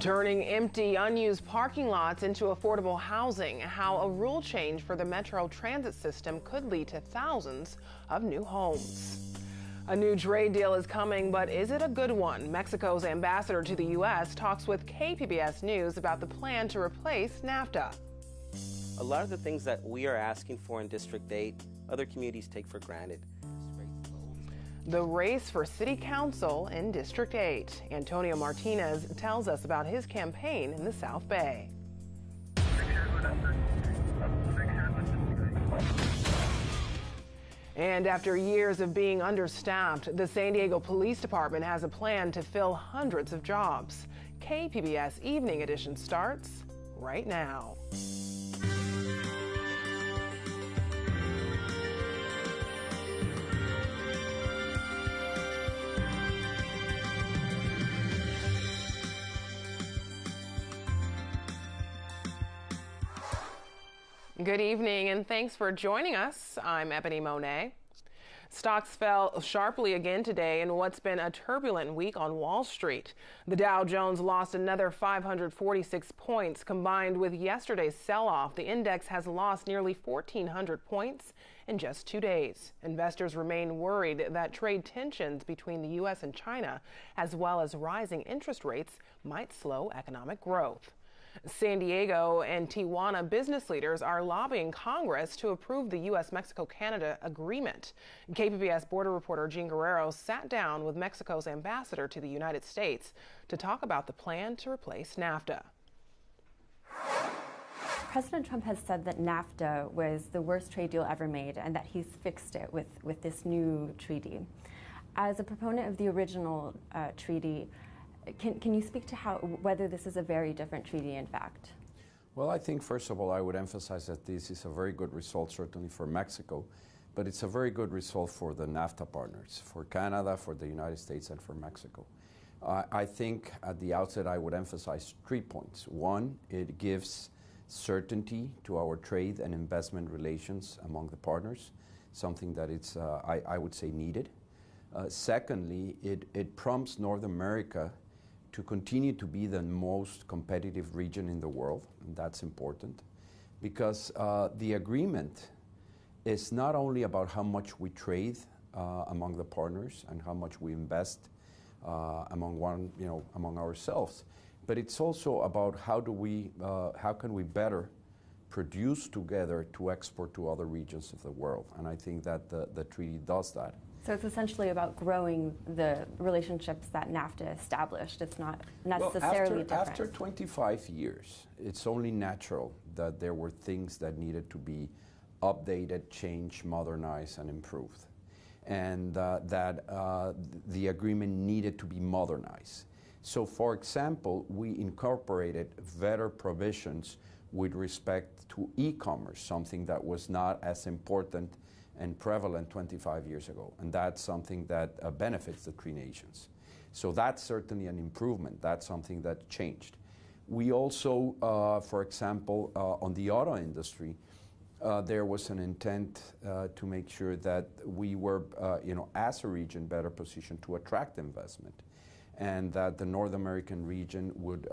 Turning empty, unused parking lots into affordable housing, how a rule change for the Metro transit system could lead to thousands of new homes. A new trade deal is coming, but is it a good one? Mexico's ambassador to the U.S. talks with KPBS News about the plan to replace NAFTA. A lot of the things that we are asking for in District 8, other communities take for granted. The race for city council in District 8. Antonio Martinez tells us about his campaign in the South Bay. And after years of being understaffed, the San Diego Police Department has a plan to fill hundreds of jobs. KPBS Evening Edition starts right now. Good evening and thanks for joining us. I'm Ebone Monet. Stocks fell sharply again today in what's been a turbulent week on Wall Street. The Dow Jones lost another 546 points. Combined with yesterday's sell-off, the index has lost nearly 1,400 points in just 2 days. Investors remain worried that trade tensions between the U.S. and China, as well as rising interest rates, might slow economic growth. San Diego and Tijuana business leaders are lobbying Congress to approve the U.S.-Mexico-Canada agreement. KPBS border reporter Jean Guerrero sat down with Mexico's ambassador to the United States to talk about the plan to replace NAFTA. President Trump has said that NAFTA was the worst trade deal ever made and that he's fixed it with this new treaty. As a proponent of the original treaty, Can you speak to whether this is a very different treaty in fact? Well, I think first of all I would emphasize that this is a very good result certainly for Mexico, but it's a very good result for the NAFTA partners, for Canada, for the United States, and for Mexico. I think at the outset I would emphasize 3 points. One, it gives certainty to our trade and investment relations among the partners, something that it's, I would say, needed. Secondly, it prompts North America to continue to be the most competitive region in the world, and that's important, because the agreement is not only about how much we trade among the partners and how much we invest among ourselves, but it's also about how can we better produce together to export to other regions of the world, and I think that the treaty does that. So it's essentially about growing the relationships that NAFTA established. It's not necessarily different. After 25 years, it's only natural that there were things that needed to be updated, changed, modernized, and improved. And that the agreement needed to be modernized. So, for example, we incorporated better provisions with respect to e-commerce, something that was not as important and prevalent 25 years ago. And that's something that benefits the three nations. So that's certainly an improvement. That's something that changed. We also, for example, on the auto industry, there was an intent to make sure that we were, as a region, better positioned to attract investment, and that the North American region would,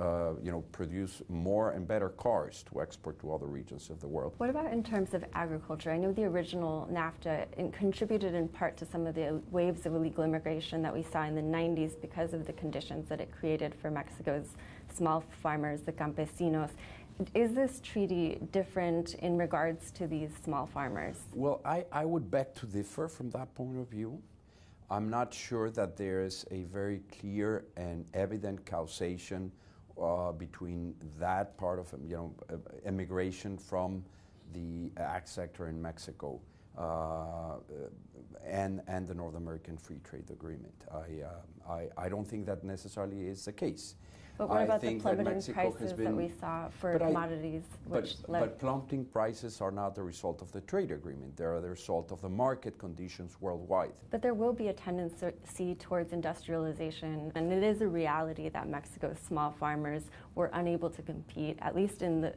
produce more and better cars to export to other regions of the world. What about in terms of agriculture? I know the original NAFTA contributed in part to some of the waves of illegal immigration that we saw in the 90s because of the conditions that it created for Mexico's small farmers, the campesinos. Is this treaty different in regards to these small farmers? Well, I would beg to differ from that point of view. I'm not sure that there is a very clear and evident causation between that part of immigration from the ag sector in Mexico and the North American Free Trade Agreement. I don't think that necessarily is the case. But what about the plummeting prices that we saw for commodities? But plummeting prices are not the result of the trade agreement. They are the result of the market conditions worldwide. But there will be a tendency towards industrialization, and it is a reality that Mexico's small farmers were unable to compete, at least in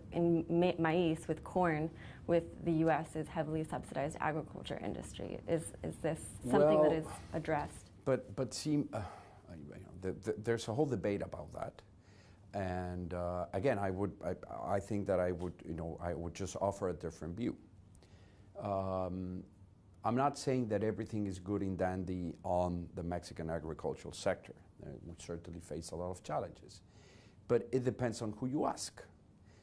maize, with corn, with the U.S.'s heavily subsidized agriculture industry. Is this something that is addressed? But see, there's a whole debate about that. Again, I think that I would just offer a different view. I'm not saying that everything is good and dandy on the Mexican agricultural sector. We certainly face a lot of challenges, but it depends on who you ask.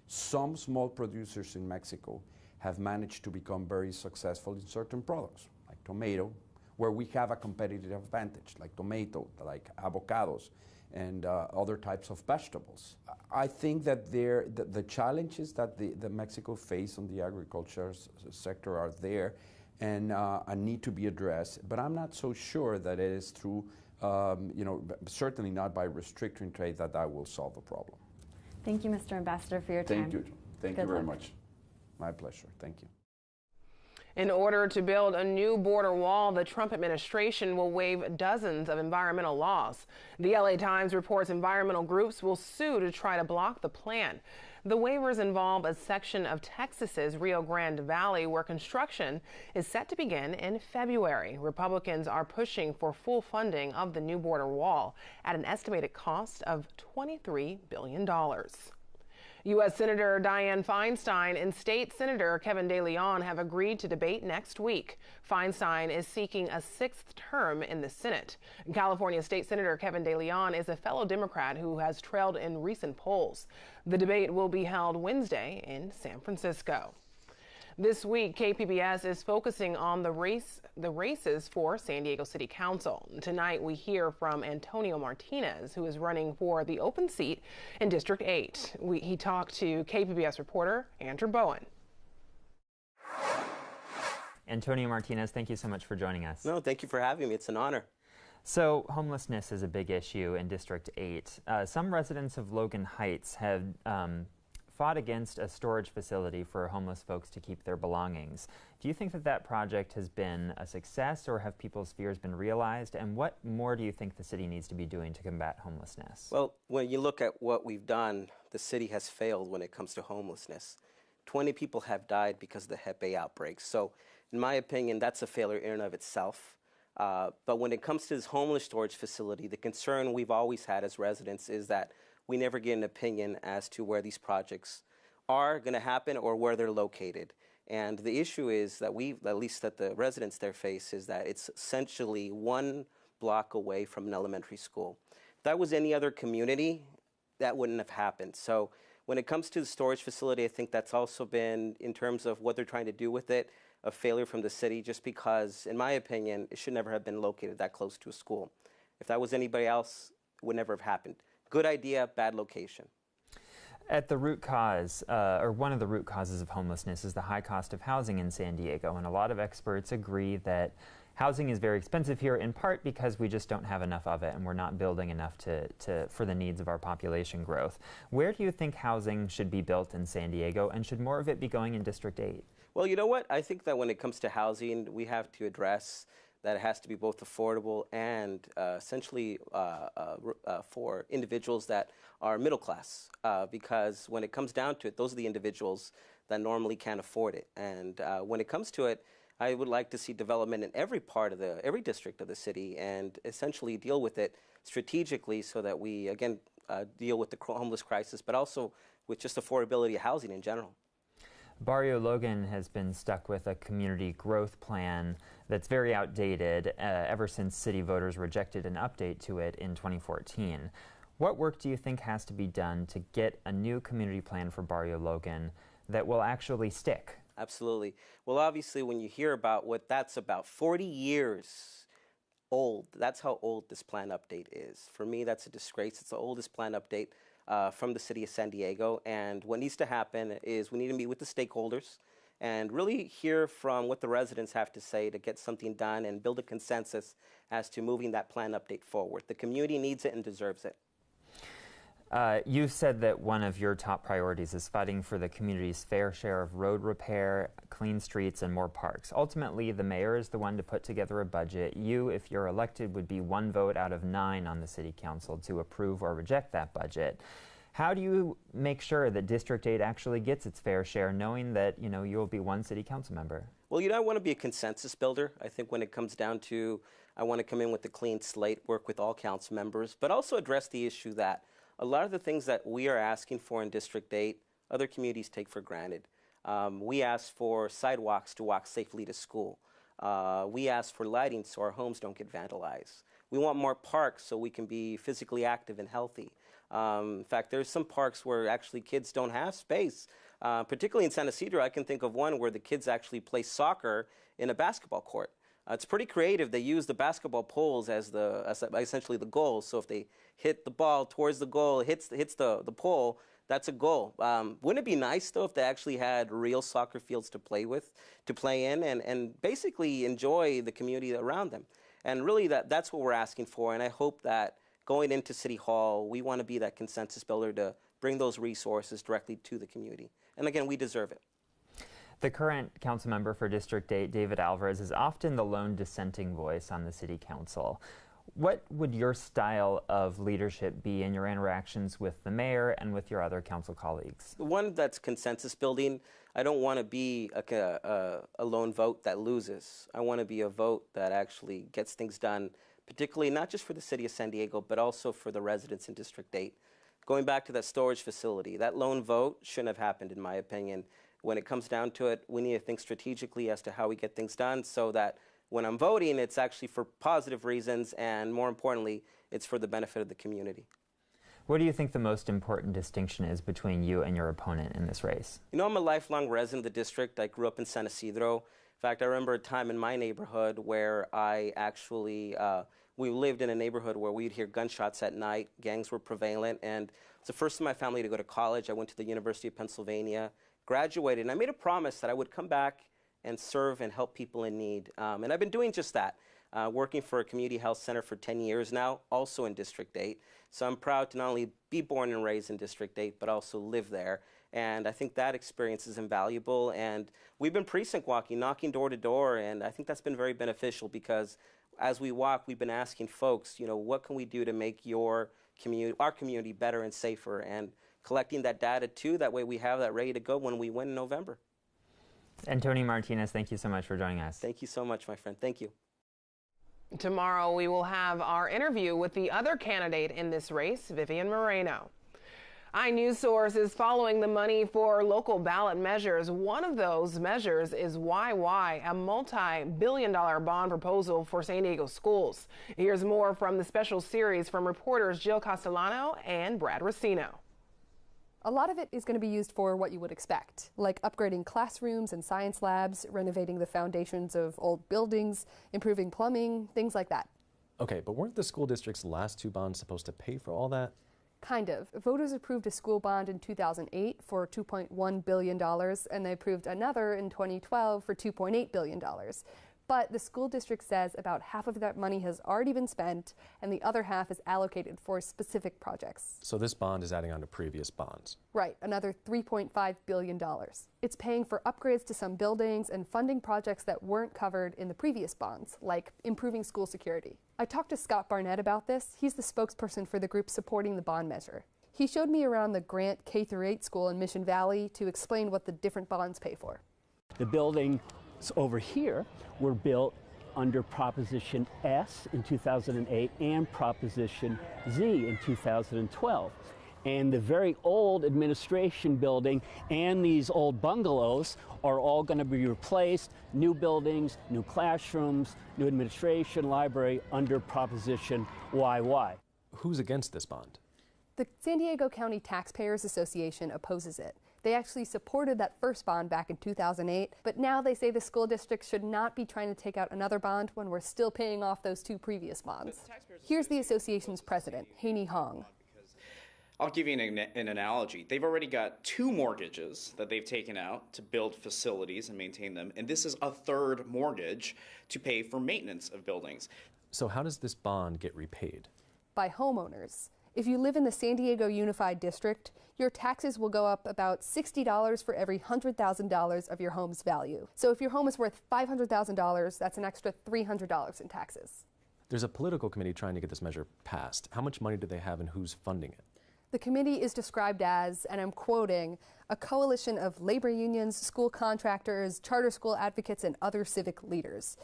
Some small producers in Mexico have managed to become very successful in certain products, like tomato, where we have a competitive advantage, like tomato, like avocados, and other types of vegetables. I think that the challenges that the Mexico face on the agriculture sector are there and need to be addressed, but I'm not so sure that it is through, certainly not by restricting trade that will solve the problem. Thank you, Mr. Ambassador, for your time. Thank you. Thank you very much. My pleasure. Thank you. In order to build a new border wall, the Trump administration will waive dozens of environmental laws. The LA Times reports environmental groups will sue to try to block the plan. The waivers involve a section of Texas's Rio Grande Valley where construction is set to begin in February. Republicans are pushing for full funding of the new border wall at an estimated cost of $23 billion. U.S. Senator Dianne Feinstein and State Senator Kevin De Leon have agreed to debate next week. Feinstein is seeking a sixth term in the Senate. California State Senator Kevin De Leon is a fellow Democrat who has trailed in recent polls. The debate will be held Wednesday in San Francisco. This week, KPBS is focusing on the races for San Diego City Council. Tonight, we hear from Antonio Martinez, who is running for the open seat in District 8. He talked to KPBS reporter Andrew Bowen. Antonio Martinez, thank you so much for joining us. No, thank you for having me. It's an honor. So, homelessness is a big issue in District 8. Some residents of Logan Heights have fought against a storage facility for homeless folks to keep their belongings. Do you think that project has been a success, or have people's fears been realized? And what more do you think the city needs to be doing to combat homelessness? Well, when you look at what we've done, the city has failed when it comes to homelessness. 20 people have died because of the Hep A outbreaks. So, in my opinion, that's a failure in and of itself. But when it comes to this homeless storage facility, the concern we've always had as residents is that we never get an opinion as to where these projects are going to happen or where they're located. And the issue is that at least that the residents there face, is that it's essentially 1 block away from an elementary school. If that was any other community, that wouldn't have happened. So when it comes to the storage facility, I think that's also been, in terms of what they're trying to do with it, a failure from the city, just because, in my opinion, it should never have been located that close to a school. If that was anybody else, it would never have happened. Good idea, bad location. At the root cause, or one of the root causes of homelessness, is the high cost of housing in San Diego. And a lot of experts agree that housing is very expensive here, in part because we just don't have enough of it and we're not building enough for the needs of our population growth. Where do you think housing should be built in San Diego, and should more of it be going in District 8? Well, you know what? I think that when it comes to housing, we have to address that it has to be both affordable and essentially for individuals that are middle class, because when it comes down to it, those are the individuals that normally can't afford it. And when it comes to it, I would like to see development in every district of the city, and essentially deal with it strategically so that we, again, deal with the homeless crisis, but also with just affordability of housing in general. Barrio Logan has been stuck with a community growth plan that's very outdated ever since city voters rejected an update to it in 2014. What work do you think has to be done to get a new community plan for Barrio Logan that will actually stick? Absolutely. Well, obviously, when you hear about what that's about, 40 years old, that's how old this plan update is. For me, that's a disgrace. It's the oldest plan update from the city of San Diego. And what needs to happen is we need to meet with the stakeholders and really hear from what the residents have to say to get something done and build a consensus as to moving that plan update forward. The community needs it and deserves it. You said that one of your top priorities is fighting for the community's fair share of road repair, clean streets, and more parks. Ultimately, the mayor is the one to put together a budget. You, if you're elected, would be 1 vote out of 9 on the city council to approve or reject that budget. How do you make sure that District 8 actually gets its fair share, knowing that, you'll be 1 city council member? Well, I want to be a consensus builder. I think when it comes down to, I want to come in with a clean slate, work with all council members, but also address the issue that a lot of the things that we are asking for in District 8, other communities take for granted. We ask for sidewalks to walk safely to school. We ask for lighting so our homes don't get vandalized. We want more parks so we can be physically active and healthy. In fact, there's some parks where actually kids don't have space. Particularly in San Ysidro, I can think of one where the kids actually play soccer in a basketball court. It's pretty creative. They use the basketball poles as essentially the goal. So if they hit the ball towards the goal, hits the pole, that's a goal. Wouldn't it be nice, though, if they actually had real soccer fields to play in, and basically enjoy the community around them? And really, that's what we're asking for. And I hope that going into City Hall, we want to be that consensus builder to bring those resources directly to the community. And again, we deserve it. The current council member for District 8, David Alvarez, is often the lone dissenting voice on the city council. What would your style of leadership be in your interactions with the mayor and with your other council colleagues? One that's consensus building. I don't want to be a lone vote that loses. I want to be a vote that actually gets things done, particularly not just for the city of San Diego, but also for the residents in District 8. Going back to that storage facility, that lone vote shouldn't have happened, in my opinion. When it comes down to it, we need to think strategically as to how we get things done so that when I'm voting, it's actually for positive reasons, and more importantly, it's for the benefit of the community. What do you think the most important distinction is between you and your opponent in this race? You know, I'm a lifelong resident of the district. I grew up in San Ysidro. In fact, I remember a time in my neighborhood where I actually, we lived in a neighborhood where we'd hear gunshots at night. Gangs were prevalent, and it's the first in my family to go to college. I went to the University of Pennsylvania, graduated, and I made a promise that I would come back and serve and help people in need. And I've been doing just that, working for a community health center for 10 years now, also in District 8. So I'm proud to not only be born and raised in District 8, but also live there. And I think that experience is invaluable. And we've been precinct walking, knocking door to door, and I think that's been very beneficial because as we walk, we've been asking folks, you know, what can we do to make our community better and safer, and collecting that data too. That way we have that ready to go when we win in November. And Tony Martinez, thank you so much for joining us. Thank you so much, my friend. Thank you. Tomorrow we will have our interview with the other candidate in this race, Vivian Moreno. iNews Source is following the money for local ballot measures. One of those measures is YY, a multi-billion-dollar bond proposal for San Diego schools. Here's more from the special series from reporters Jill Castellano and Brad Racino. A lot of it is going to be used for what you would expect, like upgrading classrooms and science labs, renovating the foundations of old buildings, improving plumbing, things like that. Okay, but weren't the school district's last two bonds supposed to pay for all that? Kind of. Voters approved a school bond in 2008 for $2.1 billion, and they approved another in 2012 for $2.8 billion. But the school district says about half of that money has already been spent, and the other half is allocated for specific projects. So this bond is adding on to previous bonds? Right, another $3.5 billion. It's paying for upgrades to some buildings and funding projects that weren't covered in the previous bonds, like improving school security. I talked to Scott Barnett about this. He's the spokesperson for the group supporting the bond measure. He showed me around the Grant K-8 school in Mission Valley to explain what the different bonds pay for. The buildings over here were built under Proposition S in 2008 and Proposition Z in 2012. And the very old administration building and these old bungalows are all going to be replaced. New buildings, new classrooms, new administration, library under Proposition YY. Who's against this bond? The San Diego County Taxpayers Association opposes it. They actually supported that first bond back in 2008, but now they say the school district should not be trying to take out another bond when we're still paying off those two previous bonds. Here's the association's president, Haney Hong. I'll give you an analogy. They've already got 2 mortgages that they've taken out to build facilities and maintain them, and this is a 3rd mortgage to pay for maintenance of buildings. So how does this bond get repaid? By homeowners. If you live in the San Diego Unified District, your taxes will go up about $60 for every $100,000 of your home's value. So if your home is worth $500,000, that's an extra $300 in taxes. There's a political committee trying to get this measure passed. How much money do they have and who's funding it? The committee is described as, and I'm quoting, a coalition of labor unions, school contractors, charter school advocates, and other civic leaders.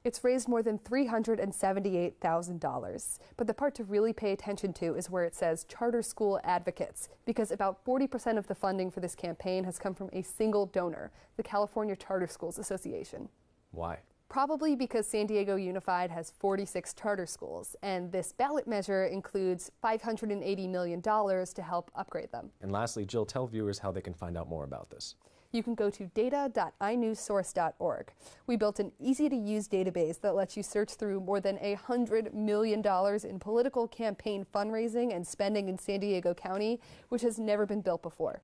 It's raised more than $378,000. But the part to really pay attention to is where it says charter school advocates, because about 40% of the funding for this campaign has come from a single donor, the California Charter Schools Association. Why? Probably because San Diego Unified has 46 charter schools, and this ballot measure includes $580 million to help upgrade them. And lastly, Jill, tell viewers how they can find out more about this. You can go to data.inewssource.org. We built an easy-to-use database that lets you search through more than $100 million in political campaign fundraising and spending in San Diego County, which has never been built before.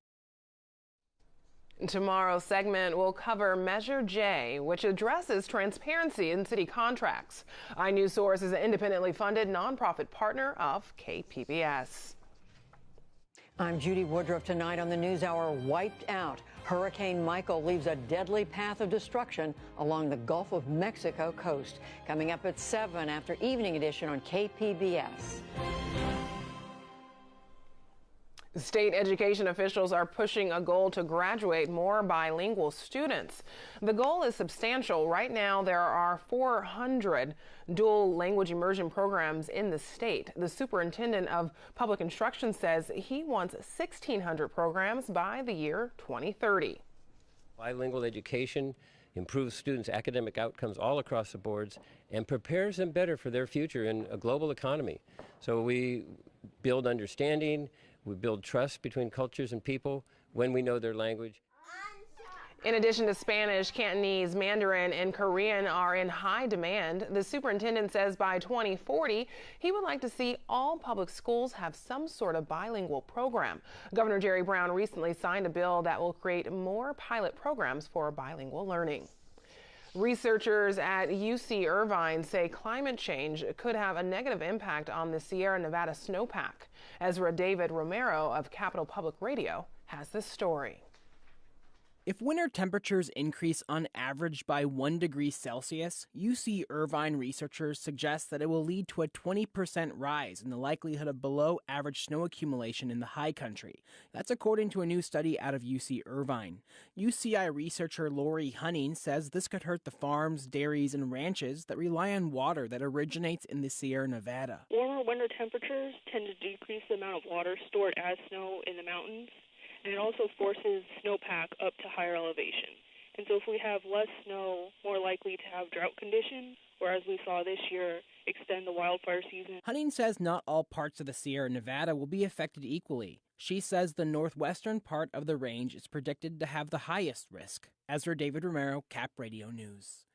Tomorrow's segment will cover Measure J, which addresses transparency in city contracts. iNewsSource is an independently funded nonprofit partner of KPBS. I'm Judy Woodruff. Tonight on the NewsHour, wiped out. Hurricane Michael leaves a deadly path of destruction along the Gulf of Mexico coast. Coming up at 7 after Evening Edition on KPBS. State education officials are pushing a goal to graduate more bilingual students. The goal is substantial. Right now, there are 400 dual language immersion programs in the state. The superintendent of public instruction says he wants 1,600 programs by the year 2030. Bilingual education improves students' academic outcomes all across the boards and prepares them better for their future in a global economy. So we build understanding. We build trust between cultures and people when we know their language. In addition to Spanish, Cantonese, Mandarin, and Korean are in high demand. The superintendent says by 2040, he would like to see all public schools have some sort of bilingual program. Governor Jerry Brown recently signed a bill that will create more pilot programs for bilingual learning. Researchers at UC Irvine say climate change could have a negative impact on the Sierra Nevada snowpack. Ezra David Romero of Capitol Public Radio has this story. If winter temperatures increase on average by 1 degree Celsius, UC Irvine researchers suggest that it will lead to a 20% rise in the likelihood of below average snow accumulation in the high country. That's according to a new study out of UC Irvine. UCI researcher Lori Hunning says this could hurt the farms, dairies, and ranches that rely on water that originates in the Sierra Nevada. Warmer winter temperatures tend to decrease the amount of water stored as snow in the mountains. And it also forces snowpack up to higher elevation. And so if we have less snow, more likely to have drought conditions, or as we saw this year, extend the wildfire season. Hunting says not all parts of the Sierra Nevada will be affected equally. She says the northwestern part of the range is predicted to have the highest risk. Ezra David Romero, Cap Radio News.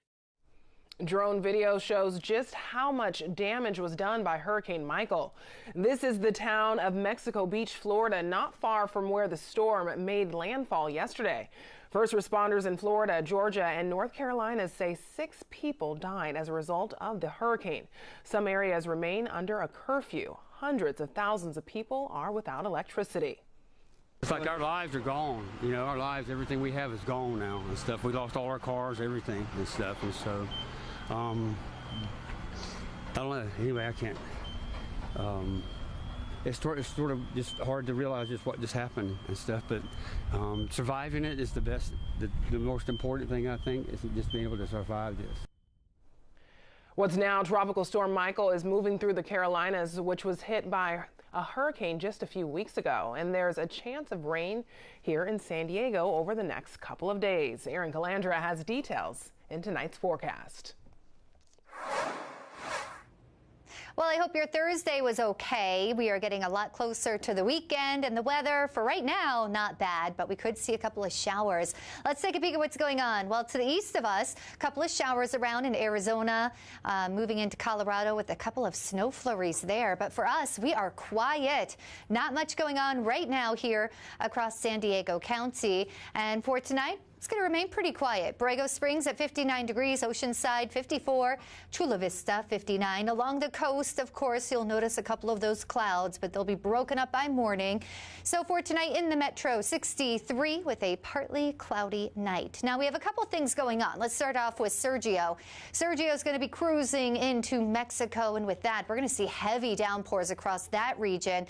Drone video shows just how much damage was done by Hurricane Michael. This is the town of Mexico Beach, Florida, not far from where the storm made landfall yesterday. First responders in Florida, Georgia, and North Carolina say 6 people died as a result of the hurricane. Some areas remain under a curfew. Hundreds of thousands of people are without electricity. It's like our lives are gone. You know, our lives, everything we have is gone now and stuff. We lost all our cars, everything and stuff, and so. I don't know. Anyway, I can't. It's sort of just hard to realize just what just happened and stuff. But surviving it is the best. The most important thing, I think, is just being able to survive this. What's now Tropical Storm Michael is moving through the Carolinas, which was hit by a hurricane just a few weeks ago. And there's a chance of rain here in San Diego over the next couple of days. Aaron Calandra has details in tonight's forecast. Well, I hope your Thursday was okay. We are getting a lot closer to the weekend, and the weather for right now, not bad, but we could see a couple of showers. Let's take a peek at what's going on. Well, to the east of us, a couple of showers around in Arizona, moving into Colorado with a couple of snow flurries there. But for us, we are quiet. Not much going on right now here across San Diego County. And for tonight, it's going to remain pretty quiet. Borrego Springs at 59 degrees, Oceanside 54, Chula Vista 59. Along the coast, of course, you'll notice a couple of those clouds, but they'll be broken up by morning. So for tonight in the metro, 63 with a partly cloudy night. Now we have a couple things going on. Let's start off with Sergio. Sergio's going to be cruising into Mexico, and with that, we're going to see heavy downpours across that region.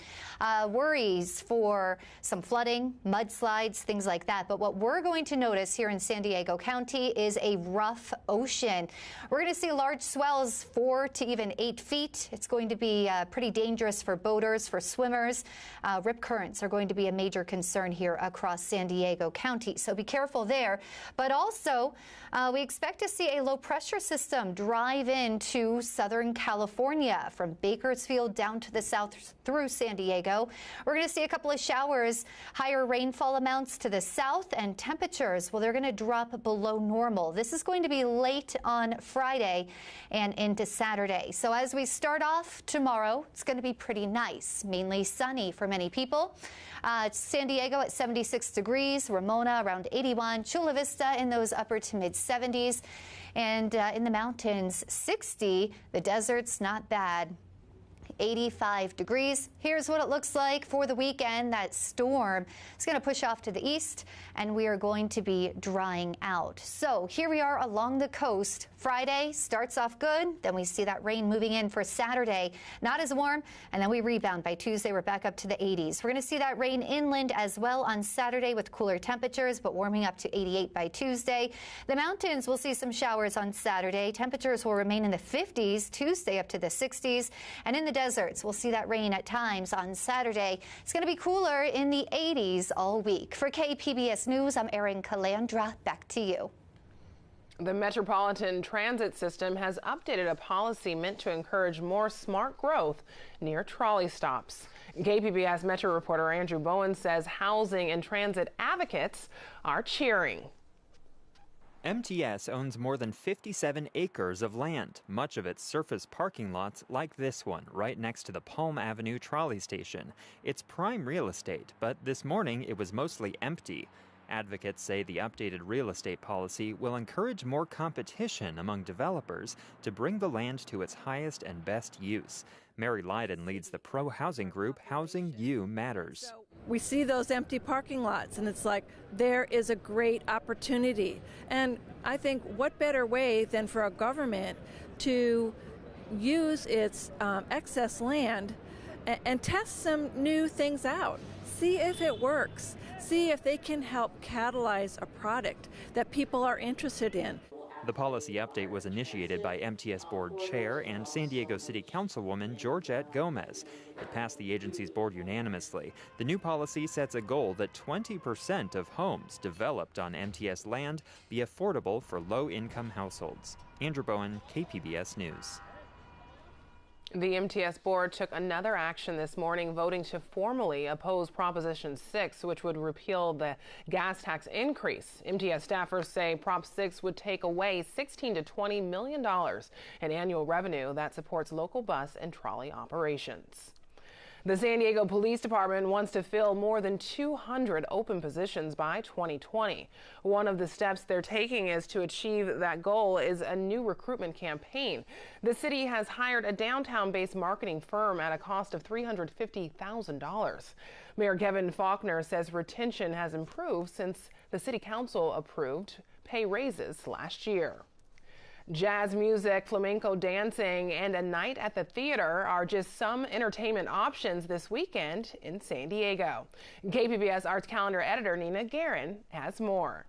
Worries for some flooding, mudslides, things like that. But what we're going to notice us here in San Diego County is a rough ocean. We're going to see large swells 4 to even 8 feet. It's going to be pretty dangerous for boaters, for swimmers. Rip currents are going to be a major concern here across San Diego County, so be careful there. But also, we expect to see a low pressure system drive into Southern California from Bakersfield down to the south through San Diego. We're going to see a couple of showers, higher rainfall amounts to the south, and temperatures, well, they're going to drop below normal. This is going to be late on Friday and into Saturday. So as we start off tomorrow, it's going to be pretty nice, mainly sunny for many people. San Diego at 76 degrees, Ramona around 81, Chula Vista in those upper to mid 70s, and in the mountains 60. The desert's not bad. 85 degrees. Here's what it looks like for the weekend. That storm is going to push off to the east, and we are going to be drying out. So here we are along the coast. Friday starts off good, then we see that rain moving in for Saturday. Not as warm, and then we rebound. By Tuesday, we're back up to the 80s. We're going to see that rain inland as well on Saturday with cooler temperatures, but warming up to 88 by Tuesday. The mountains will see some showers on Saturday. Temperatures will remain in the 50s, Tuesday up to the 60s, and in the deserts, we'll see that rain at times on Saturday. It's going to be cooler in the 80s all week. For KPBS News, I'm Erin Calandra. Back to you. The Metropolitan Transit System has updated a policy meant to encourage more smart growth near trolley stops. KPBS Metro reporter Andrew Bowen says housing and transit advocates are cheering. MTS owns more than 57 acres of land, much of it surface parking lots like this one right next to the Palm Avenue trolley station. It's prime real estate, but this morning it was mostly empty. Advocates say the updated real estate policy will encourage more competition among developers to bring the land to its highest and best use. Mary Lydon leads the pro-housing group Housing U Matters. We see those empty parking lots, and it's like there is a great opportunity. And I think what better way than for a government to use its excess land and test some new things out. See if it works. See if they can help catalyze a product that people are interested in. The policy update was initiated by MTS Board Chair and San Diego City Councilwoman Georgette Gomez. It passed the agency's board unanimously. The new policy sets a goal that 20% of homes developed on MTS land be affordable for low-income households. Andrew Bowen, KPBS News. The MTS board took another action this morning, voting to formally oppose Proposition 6, which would repeal the gas tax increase. MTS staffers say Prop 6 would take away $16 to $20 million in annual revenue that supports local bus and trolley operations. The San Diego Police Department wants to fill more than 200 open positions by 2020. One of the steps they're taking is to achieve that goal is a new recruitment campaign. The city has hired a downtown-based marketing firm at a cost of $350,000. Mayor Kevin Faulkner says retention has improved since the city council approved pay raises last year. Jazz music, flamenco dancing, and a night at the theater are just some entertainment options this weekend in San Diego. KPBS Arts Calendar editor Nina Guerin has more.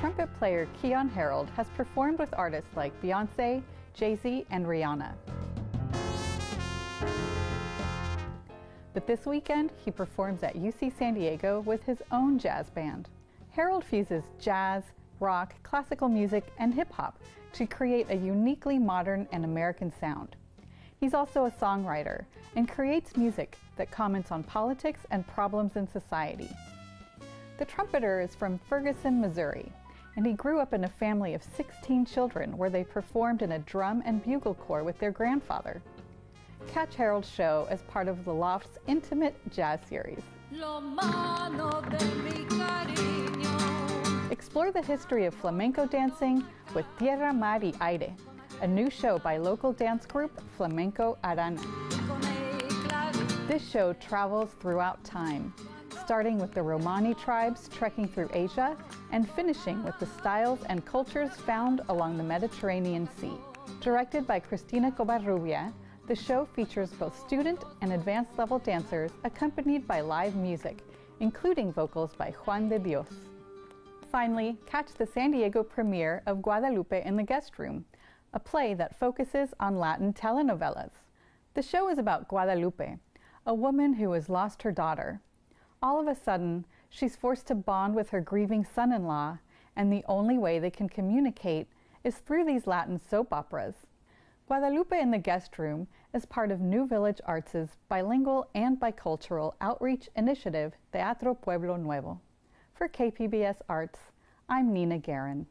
Trumpet player Keon Harold has performed with artists like Beyonce, Jay-Z, and Rihanna. But this weekend, he performs at UC San Diego with his own jazz band. Harold fuses jazz, rock, classical music, and hip-hop to create a uniquely modern and American sound. He's also a songwriter and creates music that comments on politics and problems in society. The trumpeter is from Ferguson, Missouri, and he grew up in a family of 16 children where they performed in a drum and bugle corps with their grandfather. Catch Harold's show as part of the Loft's intimate jazz series. Explore the history of flamenco dancing with Tierra, Mar y Aire, a new show by local dance group Flamenco Arana. This show travels throughout time, starting with the Romani tribes trekking through Asia and finishing with the styles and cultures found along the Mediterranean Sea. Directed by Cristina Covarrubia, The show features both student and advanced level dancers accompanied by live music, including vocals by Juan de Dios. Finally, catch the San Diego premiere of Guadalupe in the Guest Room, a play that focuses on Latin telenovelas. The show is about Guadalupe, a woman who has lost her daughter. All of a sudden, she's forced to bond with her grieving son-in-law, and the only way they can communicate is through these Latin soap operas. Guadalupe in the Guest Room is part of New Village Arts' bilingual and bicultural outreach initiative, Teatro Pueblo Nuevo. For KPBS Arts, I'm Nina Guerin.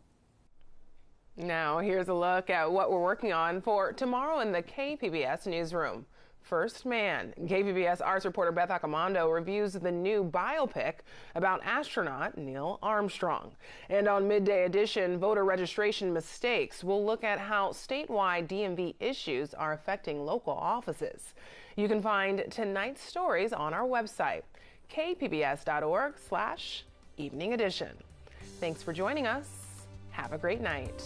Now, here's a look at what we're working on for tomorrow in the KPBS newsroom. First Man. KPBS Arts reporter Beth Accomando reviews the new biopic about astronaut Neil Armstrong. And on Midday Edition, voter registration mistakes, we'll look at how statewide DMV issues are affecting local offices. You can find tonight's stories on our website, kpbs.org/evening edition. Thanks for joining us. Have a great night.